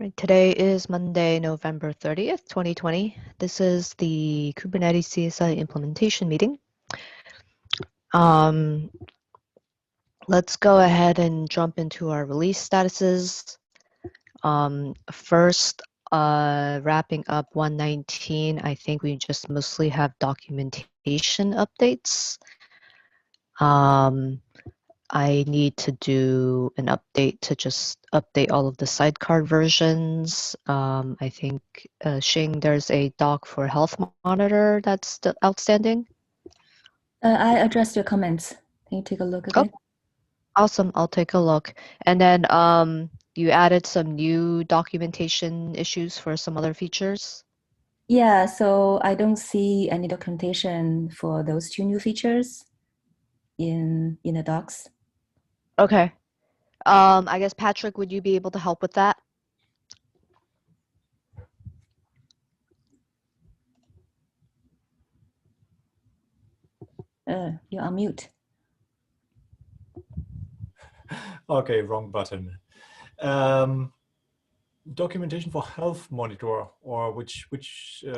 Right, today is Monday, November 30th, 2020. This is the Kubernetes CSI implementation meeting. Let's go ahead and jump into our release statuses. First, wrapping up 119, I think we just mostly have documentation updates. I need to do an update to just update all of the sidecar versions. I think, Xing, there's a doc for Health Monitor that's still outstanding. I addressed your comments. Can you take a look again? Awesome, I'll take a look. And then you added some new documentation issues for some other features? Yeah, so I don't see any documentation for those two new features in the docs. Okay. I guess, Patrick, would you be able to help with that? You're on mute. Okay, wrong button. Documentation for Health Monitor, or which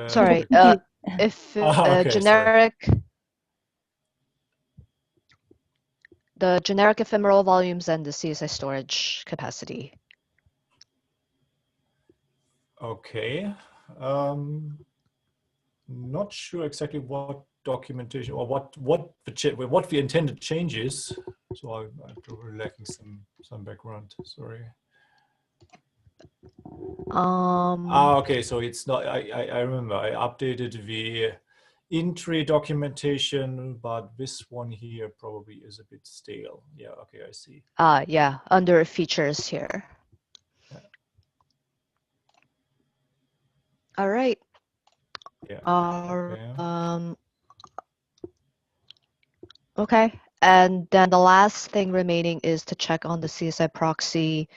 Sorry, if okay, generic, sorry. The generic ephemeral volumes and the CSI storage capacity. Okay. Not sure exactly what documentation or what the intended changes. So I'm lacking some background. Sorry. Okay, so it's not. I remember I updated the entry documentation, but this one here probably is a bit stale. Yeah. Okay, I see. Yeah, under features here. Yeah. All right. Yeah. Okay. And then the last thing remaining is to check on the CSI proxy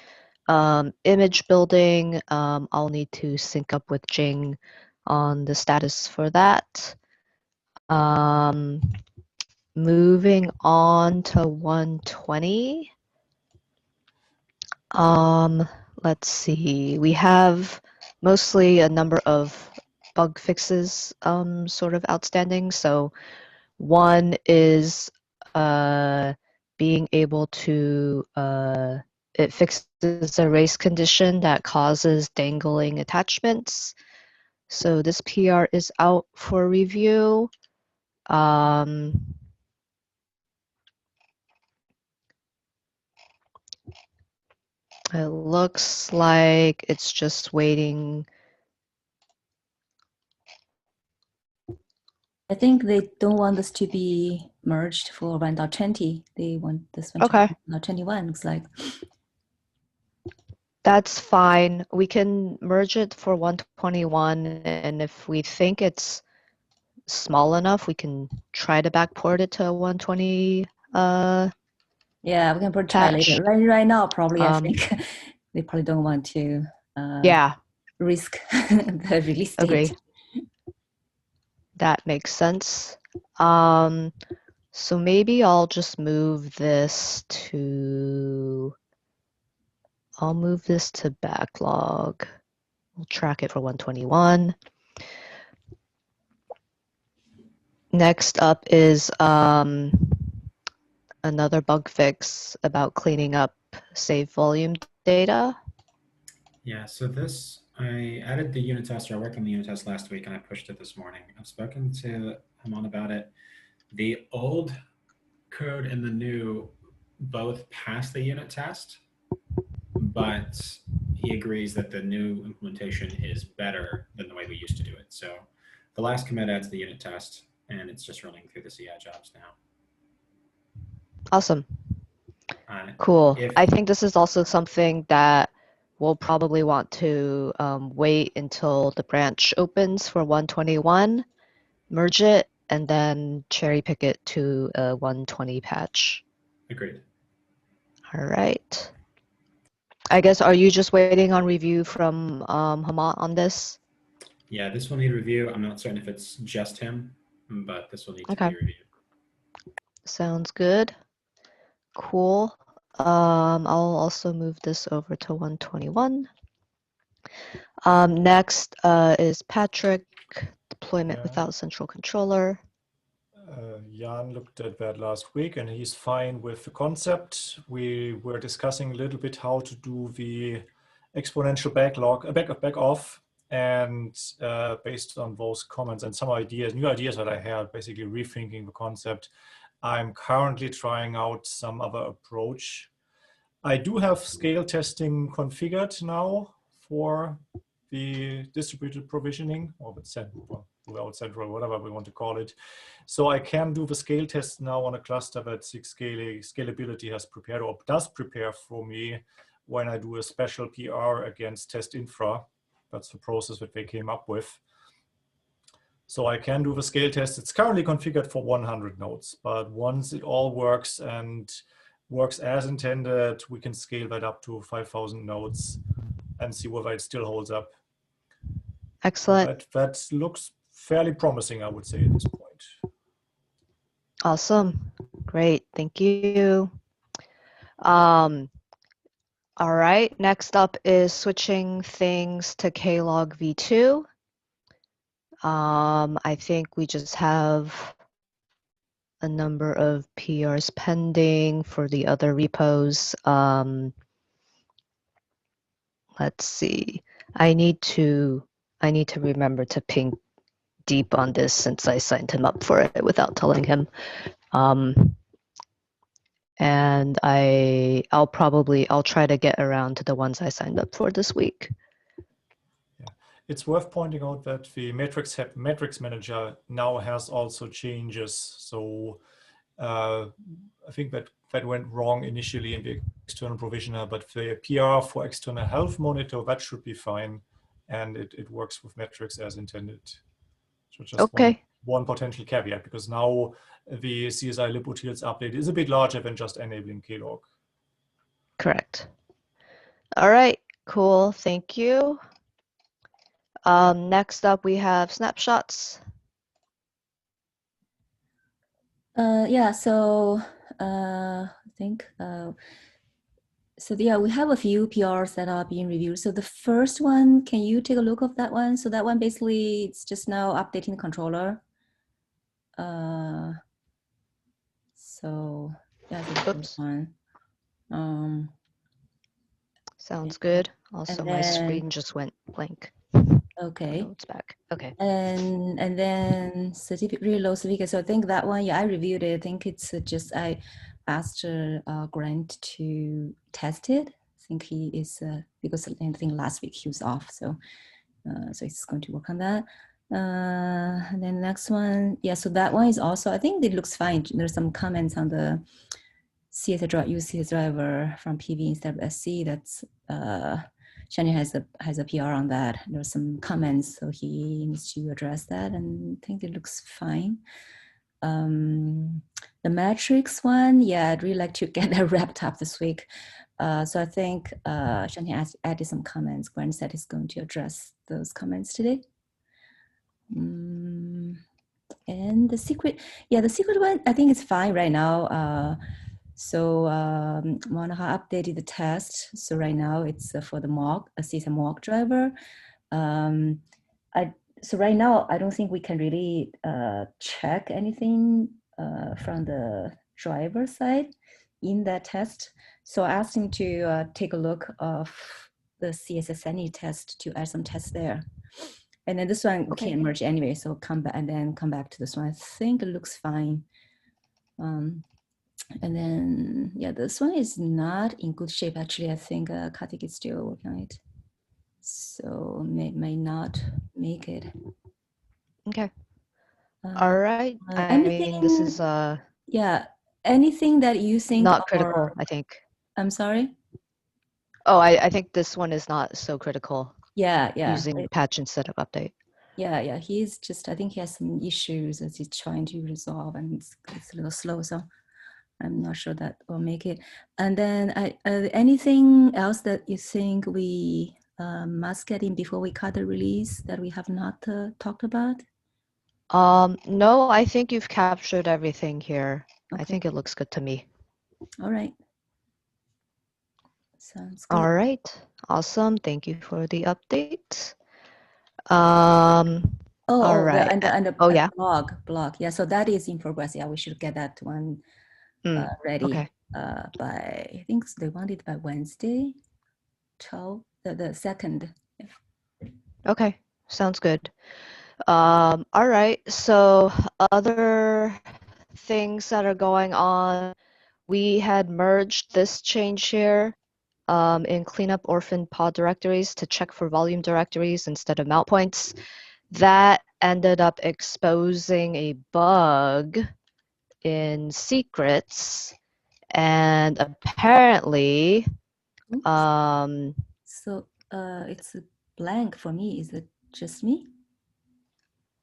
image building. I'll need to sync up with Jing on the status for that. Moving on to 120. Let's see. We have mostly a number of bug fixes sort of outstanding. So one is being able to it fixes a race condition that causes dangling attachments. So this PR is out for review. It looks like it's just waiting. I think they don't want this to be merged for 1.20. They want this one to Okay. be 1.21, looks like. That's fine. We can merge it for 121, and if we think it's small enough, we can try to backport it to a 120 Yeah, we can put try later. Right now, probably I think they probably don't want to risk the release date. Agree. That makes sense. So maybe I'll just move this to, I'll move this to backlog. We'll track it for 121. Next up is another bug fix about cleaning up save volume data. Yeah, so this, I added the unit test, or I worked on the unit test last week and I pushed it this morning. I've spoken to Hamon about it. The old code and the new both passed the unit test, but he agrees that the new implementation is better than the way we used to do it. So the last commit adds the unit test and it's just running through the CI jobs now. Awesome. Cool. I think this is also something that we'll probably want to wait until the branch opens for 121, merge it, and then cherry pick it to a 120 patch. Agreed. All right. I guess, are you just waiting on review from Hamad on this? Yeah, this will need review. I'm not certain if it's just him, but this will need to be reviewed. Sounds good. Cool. I'll also move this over to 121. Next is Patrick, deployment without central controller. Jan looked at that last week and he's fine with the concept. We were discussing a little bit how to do the exponential back off, and based on those comments and some ideas, new ideas that I had, basically rethinking the concept, I'm currently trying out some other approach. I do have scale testing configured now for the distributed provisioning, or without central, whatever we want to call it. So I can do the scale test now on a cluster that SIG scalability has prepared, or does prepare for me, when I do a special PR against test infra. That's the process that they came up with. So I can do the scale test. It's currently configured for 100 nodes, but once it all works and works as intended, we can scale that up to 5,000 nodes and see whether it still holds up. Excellent. That looks fairly promising, I would say, at this point. Awesome. Great. Thank you. All right. Next up is switching things to Klog v2. I think we just have a number of PRs pending for the other repos. Let's see. I need to remember to ping Deep on this, since I signed him up for it without telling him. And I'll try to get around to the ones I signed up for this week. Yeah. It's worth pointing out that the metrics manager now has also changes. So I think that went wrong initially in the external provisioner, but the PR for external health monitor, that should be fine. And it works with metrics as intended. So just okay. One potential caveat, because now the CSI libutils update is a bit larger than just enabling Klog. Correct. All right, cool. Thank you. Next up, we have snapshots. Yeah, so I think, we have a few PRs that are being reviewed. So the first one, can you take a look at that one? So that one basically, it's just now updating the controller. So yeah, the first one. Sounds good. Also, my screen just went blank. Okay. Oh, it's back. Okay. And then reload certificate. So I think that one, yeah, I reviewed it. I think it's just I asked Grant to test it. I think he is because I think last week he was off, so he's going to work on that. And then the next one, yeah. So that one is also, I think it looks fine. There's some comments on the CSI driver from PV instead of SC. That's Shani has a PR on that. There's some comments, so he needs to address that, and I think it looks fine. The metrics one, yeah, I'd really like to get that wrapped up this week. So I think Shani has added some comments. Grant said he's going to address those comments today. And the secret one, I think it's fine right now. So Monaha updated the test. So right now it's for the mock, a CSI mock driver. So right now, I don't think we can really check anything from the driver side in that test. So I asked him to take a look of the CSSNE test to add some tests there. And then this one can't merge anyway, so come back to this one. I think it looks fine. And then, yeah, this one is not in good shape. Actually, I think Karthik is still working on it. So may not make it. Okay. All right. I mean, this is yeah, anything that you think not critical, I think. I'm sorry? Oh, I think this one is not so critical. Yeah. Using patch instead of update. Yeah. He's just, I think he has some issues that he's trying to resolve, and it's a little slow. So I'm not sure that will make it. And then anything else that you think we must get in before we cut the release that we have not talked about? No, I think you've captured everything here. Okay. I think it looks good to me. All right. Sounds good. All right. Awesome. Thank you for the update. Awesome. Thank you for the update. All right. And the Oh, yeah. blog. Yeah, so that is in progress. Yeah, we should get that one ready Okay. by, I think they want it by Wednesday, 12, the 2nd. Yeah. Okay. Sounds good. All right. So other things that are going on, we had merged this change here in cleanup orphan pod directories to check for volume directories instead of mount points. That ended up exposing a bug in secrets, and apparently, so it's blank for me. Is it just me?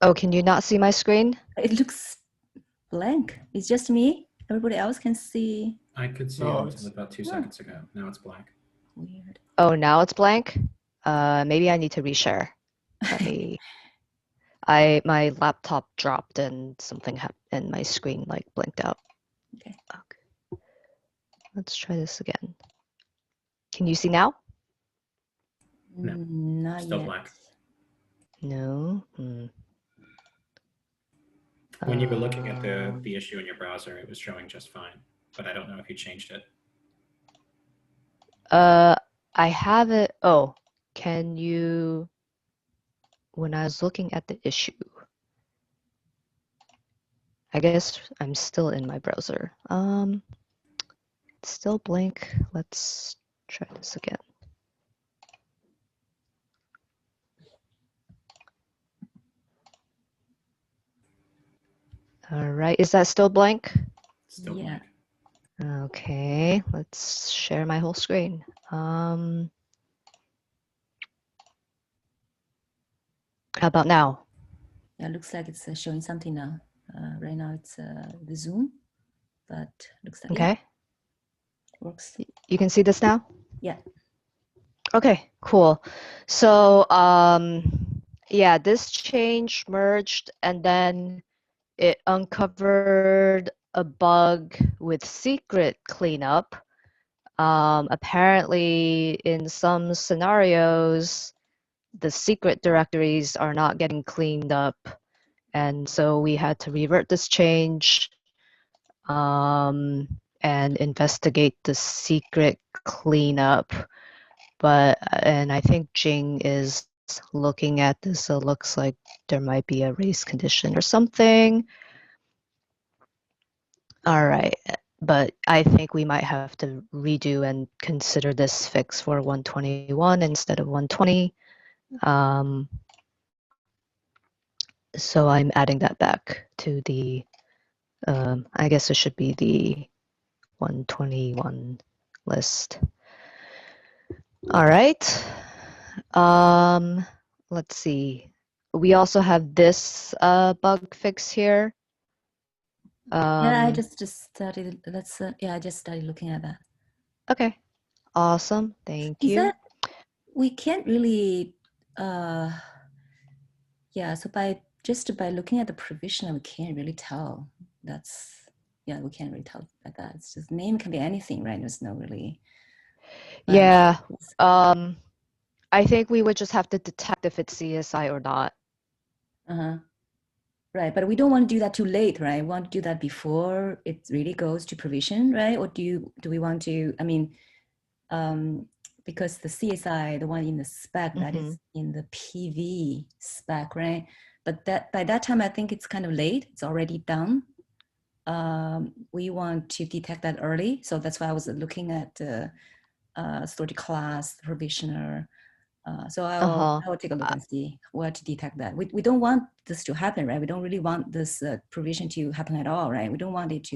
Oh, can you not see my screen? It looks blank. It's just me. Everybody else can see. I could see it until about 2 seconds ago. Now it's blank. Weird. Oh, now it's blank? Maybe I need to reshare. Let me. My laptop dropped and something happened and my screen like blinked out. Okay. Let's try this again. Can you see now? No. Not Still yet. blank. No. When you were looking at the issue in your browser, it was showing just fine, but I don't know if you changed it. I have it. Oh, can you? When I was looking at the issue, I guess I'm still in my browser. It's still blank. Let's try this again. All right, is that still blank? Still Yeah. blank. Okay, let's share my whole screen. How about now? Yeah, it looks like it's showing something now. Right now it's the Zoom, but looks like Okay. yeah, works. You can see this now? Yeah. Okay, cool. So yeah, this change merged and then it uncovered a bug with secret cleanup. Apparently in some scenarios, the secret directories are not getting cleaned up. And so we had to revert this change and investigate the secret cleanup. And I think Jing is looking at this, so it looks like there might be a race condition or something. All right, but I think we might have to redo and consider this fix for 121 instead of 120. So I'm adding that back to the, I guess it should be the 121 list. All right. Let's see. We also have this bug fix here. Yeah, I just started. I just started looking at that. Okay. Awesome. Thank you. That we can't really. Yeah. So by looking at the provisioner, we can't really tell. We can't really tell like that. It's just name can be anything, right? There's no really. Yeah. I think we would just have to detect if it's CSI or not. Right, but we don't want to do that too late, right? We want to do that before it really goes to provision, right? Or do we want to? I mean, because the CSI, the one in the spec, that is in the PV spec, right? But that by that time, I think it's kind of late. It's already done. We want to detect that early, so that's why I was looking at the storage class, the provisioner. So I will take a look and see where to detect that. We don't want this to happen, right? We don't really want this provision to happen at all, right? We don't want it to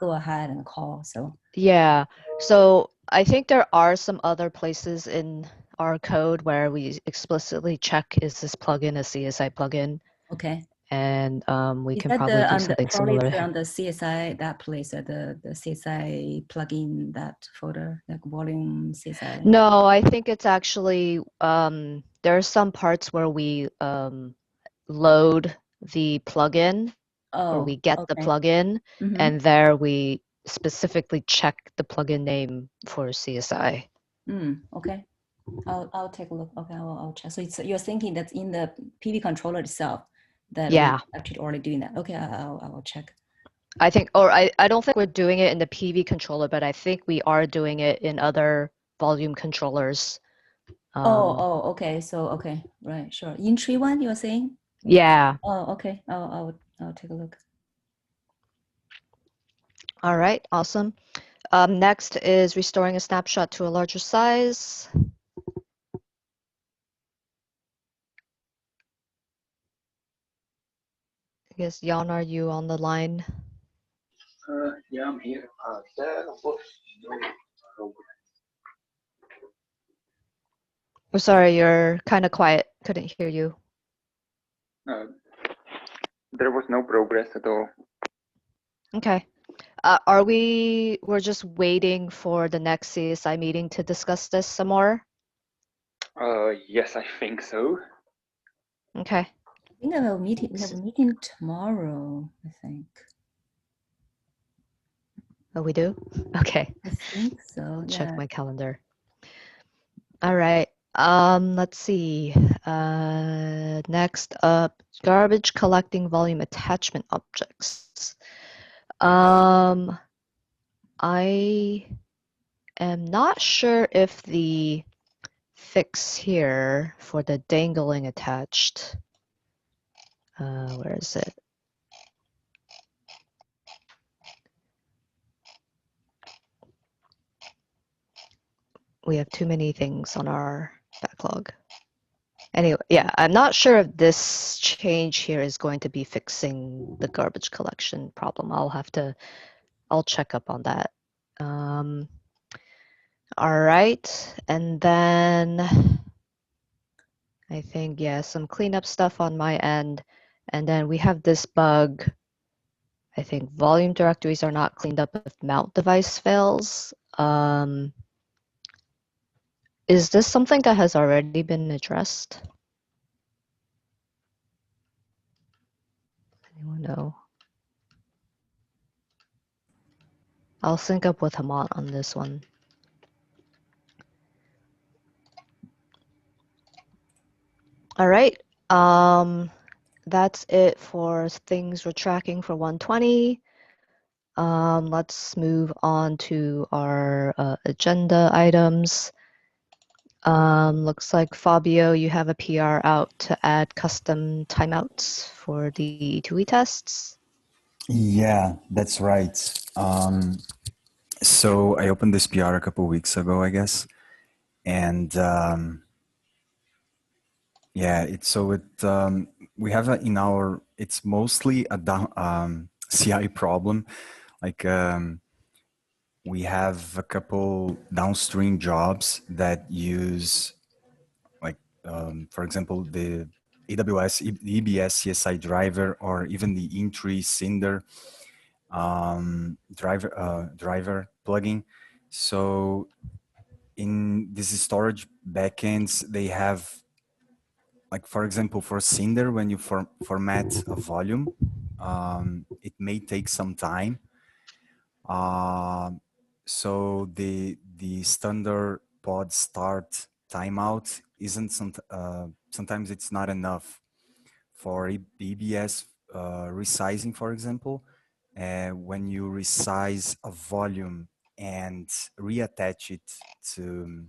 go ahead and call. So yeah, so I think there are some other places in our code where we explicitly check, is this plugin a CSI plugin? Okay. And we can probably do something similar. On the CSI, that place, the CSI plugin, that folder, like volume CSI. No, I think it's actually, there are some parts where we load the plugin, or we get the plugin, and there we specifically check the plugin name for CSI. Okay. I'll take a look. Okay, I'll check. So you're thinking that's in the PV controller itself that we actually already doing that. Okay, I'll check. I think, or I don't think we're doing it in the PV controller, but I think we are doing it in other volume controllers. Okay. So, okay, right, sure. In tree one, you're saying? Yeah. Oh, okay. I'll take a look. All right, awesome. Next is restoring a snapshot to a larger size. I guess, Jan, are you on the line? Yeah, I'm here. Oh, sorry, you're kind of quiet. Couldn't hear you. There was no progress at all. Okay. We're just waiting for the next CSI meeting to discuss this some more? Yes, I think so. Okay. I think we have a meeting tomorrow, I think. Oh, we do? Okay. I think so, Check yeah. my calendar. All right. Let's see. Next up, garbage collecting volume attachment objects. I am not sure if the fix here for the dangling attached, where is it? We have too many things on our backlog. Anyway, yeah, I'm not sure if this change here is going to be fixing the garbage collection problem. I'll check up on that. All right, and then I think, yeah, some cleanup stuff on my end. And then we have this bug. I think volume directories are not cleaned up if mount device fails. Is this something that has already been addressed? Anyone know? I'll sync up with Hamant on this one. All right. That's it for things we're tracking for 120. Let's move on to our agenda items. Looks like Fabio, you have a PR out to add custom timeouts for the TUI tests. Yeah, that's right. So I opened this PR a couple of weeks ago, I guess, and yeah, we have it's mostly a CI problem. Like we have a couple downstream jobs that use, like for example, the AWS EBS CSI driver, or even the Intree Cinder driver plugin. So in these storage backends, they have, like, for example, for Cinder, when you format a volume, it may take some time. So the standard pod start timeout isn't sometimes it's not enough for EBS resizing, for example. When you resize a volume and reattach it to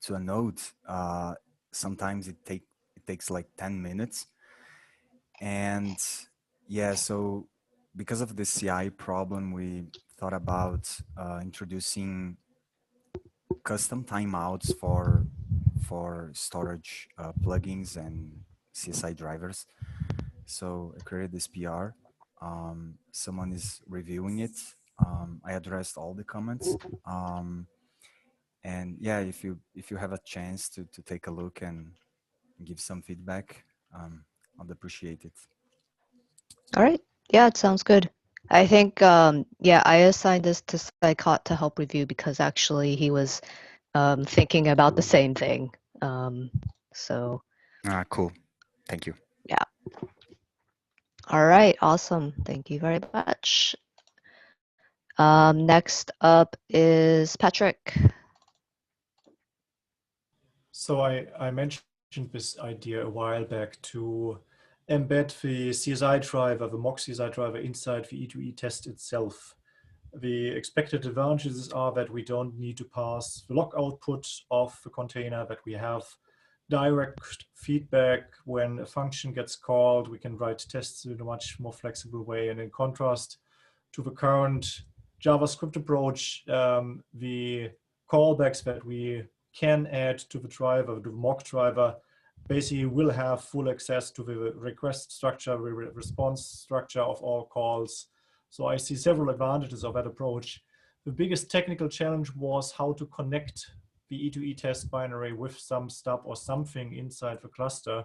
a node, sometimes it takes like 10 minutes. And yeah, so because of the CI problem, we thought about introducing custom timeouts for storage plugins and CSI drivers. So I created this PR. Someone is reviewing it. I addressed all the comments. And yeah, if you have a chance to take a look and give some feedback, I'd appreciate it. All right. Yeah, it sounds good. I think, yeah, I assigned this to Psychot to help review because actually he was thinking about the same thing. So. Cool. Thank you. Yeah. All right. Awesome. Thank you very much. Next up is Patrick. So I mentioned this idea a while back to embed the CSI driver, the mock CSI driver inside the E2E test itself. The expected advantages are that we don't need to pass the log output of the container, that we have direct feedback when a function gets called. We can write tests in a much more flexible way. And in contrast to the current JavaScript approach, the callbacks that we can add to the driver, to the mock driver, basically will have full access to the request structure, the response structure of all calls. So I see several advantages of that approach. The biggest technical challenge was how to connect the E2E test binary with some stub or something inside the cluster.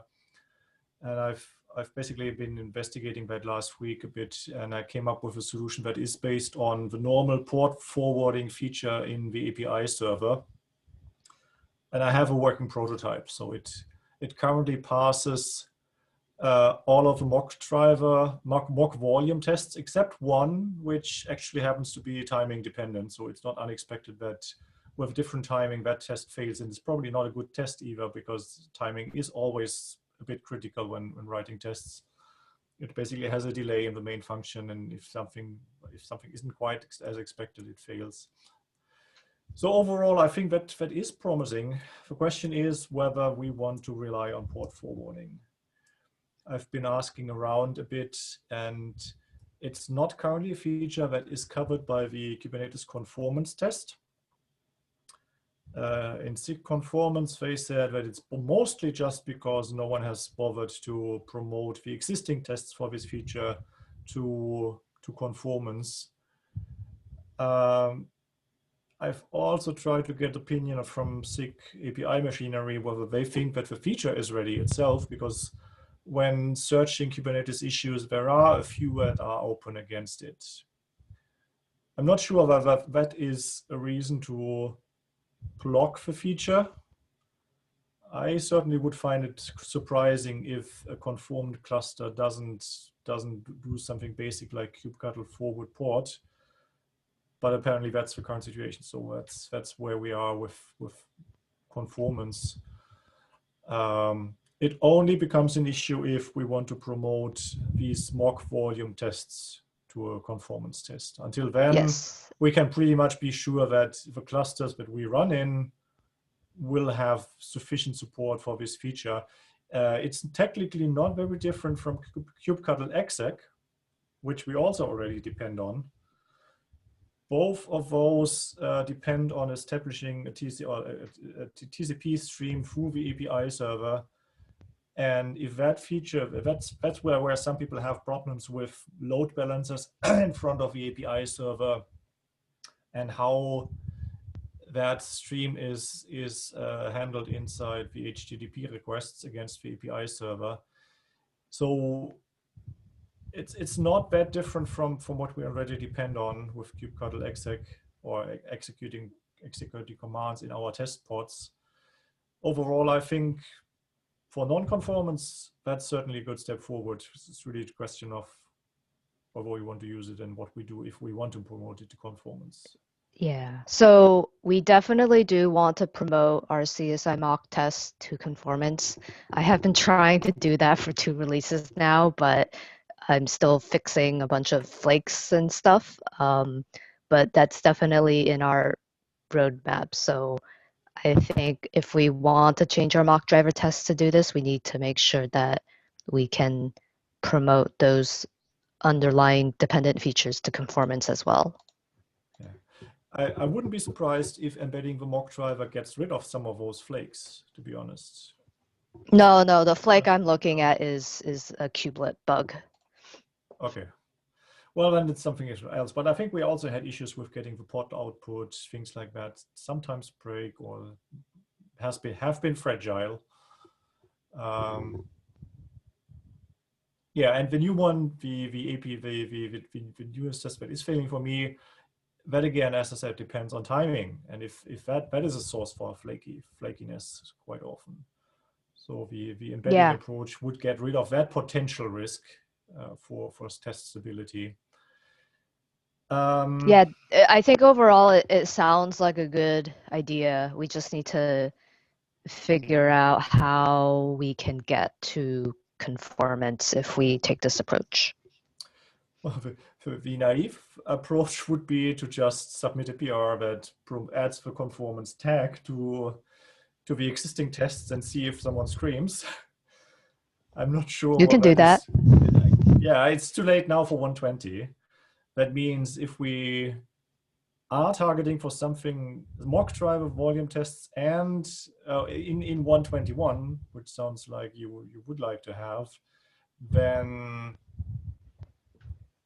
And I've basically been investigating that last week a bit, and I came up with a solution that is based on the normal port forwarding feature in the API server. And I have a working prototype. So it currently passes all of the mock volume tests, except one, which actually happens to be timing dependent. So it's not unexpected that with different timing, that test fails. And it's probably not a good test either, because timing is always a bit critical when writing tests. It basically has a delay in the main function, and if something isn't quite as expected, it fails. So overall, I think that is promising. The question is whether we want to rely on port forwarding. I've been asking around a bit, and it's not currently a feature that is covered by the Kubernetes conformance test. In SIG conformance, they said that it's mostly just because no one has bothered to promote the existing tests for this feature to conformance. I've also tried to get opinion from SIG API machinery whether they think that the feature is ready itself, because when searching Kubernetes issues, there are a few that are open against it. I'm not sure whether that is a reason to block the feature. I certainly would find it surprising if a conformed cluster doesn't do something basic like kubectl forward port, but apparently that's the current situation. So that's where we are with conformance. It only becomes an issue if we want to promote these mock volume tests to a conformance test. Until then, Yes. we can pretty much be sure that the clusters that we run in will have sufficient support for this feature. It's technically not very different from kubectl exec, which we also already depend on. Both of those depend on establishing a TCP stream through the API server. And if that feature, that's where some people have problems with load balancers in front of the API server and how that stream is handled inside the HTTP requests against the API server. So it's not that different from what we already depend on with kubectl exec or executing commands in our test pods. Overall, I think for non-conformance, that's certainly a good step forward. It's really a question of whether we want to use it and what we do if we want to promote it to conformance. Yeah, so we definitely do want to promote our CSI mock test to conformance. I have been trying to do that for 2 releases now, but I'm still fixing a bunch of flakes and stuff. But that's definitely in our roadmap. So I think if we want to change our mock driver tests to do this, we need to make sure that we can promote those underlying dependent features to conformance as well. Yeah. I wouldn't be surprised if embedding the mock driver gets rid of some of those flakes, to be honest. No, the flake I'm looking at is a kubelet bug. Okay. Well, then it's something else. But I think we also had issues with getting the pod output, things like that sometimes break or have been fragile. Yeah, and the new one, the AP, the newest test bed is failing for me. That again, as I said, depends on timing, and if that is a source for flakiness quite often. So the embedding approach would get rid of that potential risk for test stability. Yeah, I think overall it sounds like a good idea. We just need to figure out how we can get to conformance if we take this approach. Well, the naive approach would be to just submit a PR that adds the conformance tag to the existing tests and see if someone screams. I'm not sure. You can do that. Yeah, it's too late now for 120. That means if we are targeting for something, mock driver volume tests, and in 121, which sounds like you would like to have, then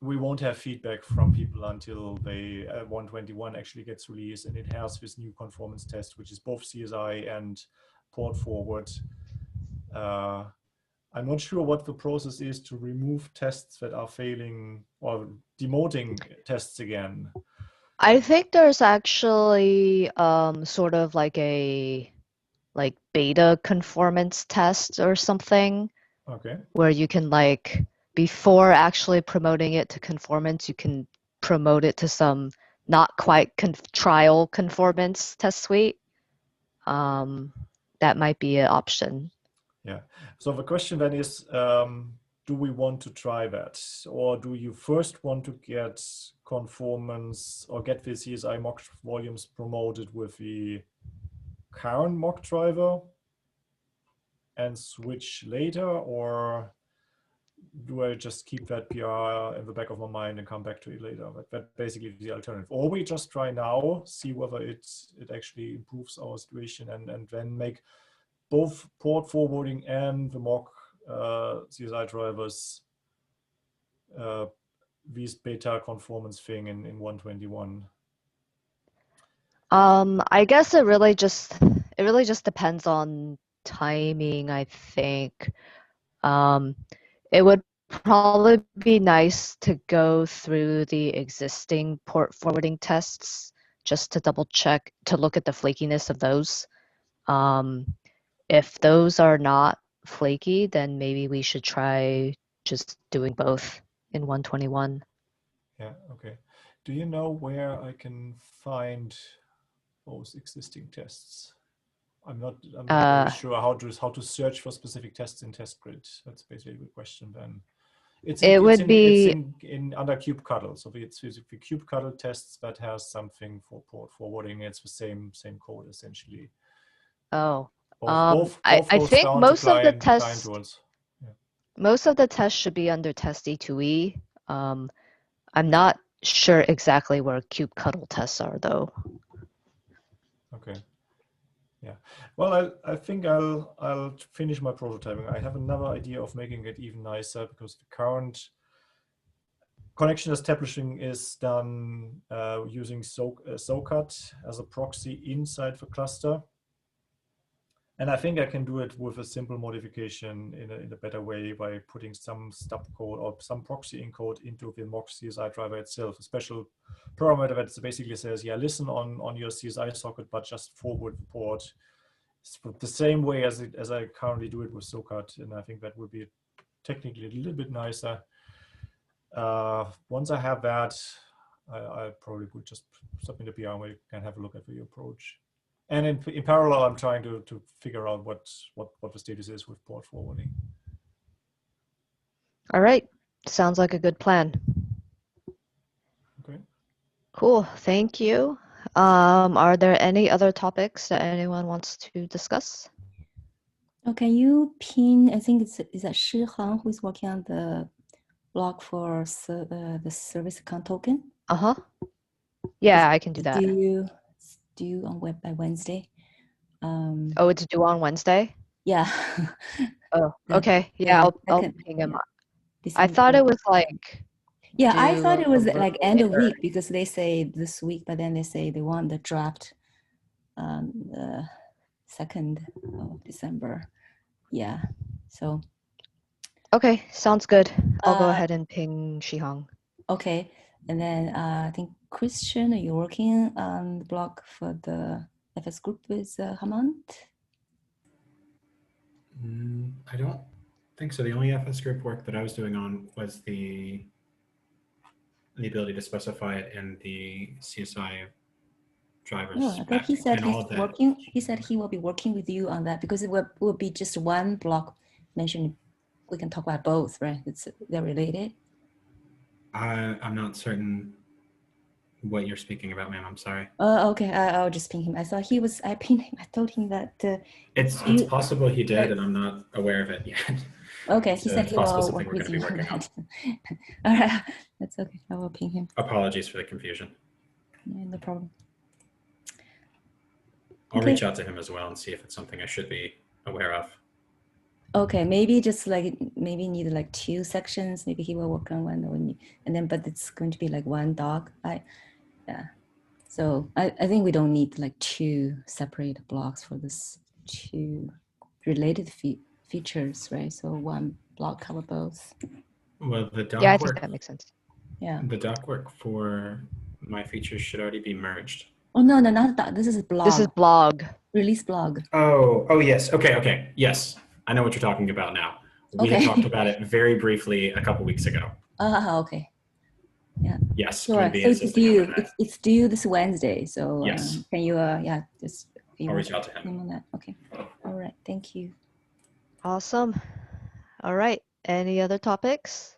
we won't have feedback from people until 121 actually gets released, and it has this new conformance test, which is both CSI and port forward. I'm not sure what the process is to remove tests that are failing or demoting tests again. I think there's actually sort of like a beta conformance test or something. Okay. Where you can before actually promoting it to conformance, you can promote it to some not quite trial conformance test suite. That might be an option. Yeah. So the question then is, do we want to try that? Or do you first want to get conformance or get the CSI mock volumes promoted with the current mock driver and switch later? Or do I just keep that PR in the back of my mind and come back to it later? But that basically is the alternative. Or we just try now, see whether it actually improves our situation, and then make both port forwarding and the mock CSI drivers these beta conformance thing in 121. I guess it really just depends on timing, I think. It would probably be nice to go through the existing port forwarding tests just to double check, to look at the flakiness of those. If those are not flaky, then maybe we should try just doing both in 121. Yeah, okay. Do you know where I can find those existing tests? I'm not really sure how to search for specific tests in test grid. That's basically the question then. It's in under kubectl. So it's the kubectl tests that has something for port forwarding. It's the same code essentially. Oh, I think most of the tests, most of the tests should be under test E2E. I'm not sure exactly where kubectl tests are though. Okay. Yeah. Well, I think I'll finish my prototyping. I have another idea of making it even nicer because the current connection establishing is done using SOCAT as a proxy inside the cluster. And I think I can do it with a simple modification in a better way by putting some stub code or some proxy encode into the mock CSI driver itself, a special parameter that basically says, yeah, listen on your CSI socket, but just forward the port. It's the same way as I currently do it with SOCAT, and I think that would be technically a little bit nicer. Once I have that, I probably would just submit a PR and we can have a look at the approach. And in parallel, I'm trying to figure out what the status is with port forwarding. All right, sounds like a good plan. Okay. Cool, thank you. Are there any other topics that anyone wants to discuss? Oh, can you pin? I think is that Shi Han who is working on the blog for the service account token. Yeah, I can do that. Due on web by Wednesday. Oh, it's due on Wednesday? Yeah. Oh, okay. Yeah, I'll ping him. Yeah, I thought it was like. Yeah, I thought it was like end of week because they say this week, but then they say they want the draft the 2nd of December. Yeah, so. Okay, sounds good. I'll go ahead and ping Shihong. Okay, and then I think Christian, are you working on the blog for the FS group with Hamant? I don't think so. The only FS group work that I was doing on was the ability to specify it in the CSI drivers. No, I thought he said and he's all of that. working. He said he will be working with you on that because it will be just one block mentioned. We can talk about both, right? They're related. I'm not certain what you're speaking about, ma'am. I'm sorry. Okay. I'll just ping him. I thought he was. I pinged him. I told him that. It's possible he did, and I'm not aware of it yet. Okay, he So said it's he possible will something work we're with going to be you on working on. that. All right, that's okay. I will ping him. Apologies for the confusion. Yeah, no problem. I'll Okay. reach out to him as well and see if it's something I should be aware of. Okay, maybe just like maybe need like 2 sections. Maybe he will work on one, and then but it's going to be like one doc. Yeah. So I think we don't need like 2 separate blocks for this 2 related features, right? So one block cover both. Well, the doc Yeah, I think work, that makes sense. Yeah. the doc work for my features should already be merged. Oh no, not that. This is blog. This is blog. Release blog. Oh yes. Okay. Yes, I know what you're talking about now. We had talked about it very briefly a couple weeks ago. Okay. Yeah. Yes. Sure. So it's due. It's due this Wednesday. So yes. Can you just I'll reach out to him on that? Okay. All right. Thank you. Awesome. All right. Any other topics?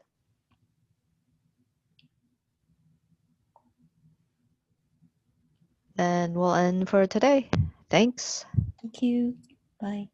Then we'll end for today. Thanks. Thank you. Bye.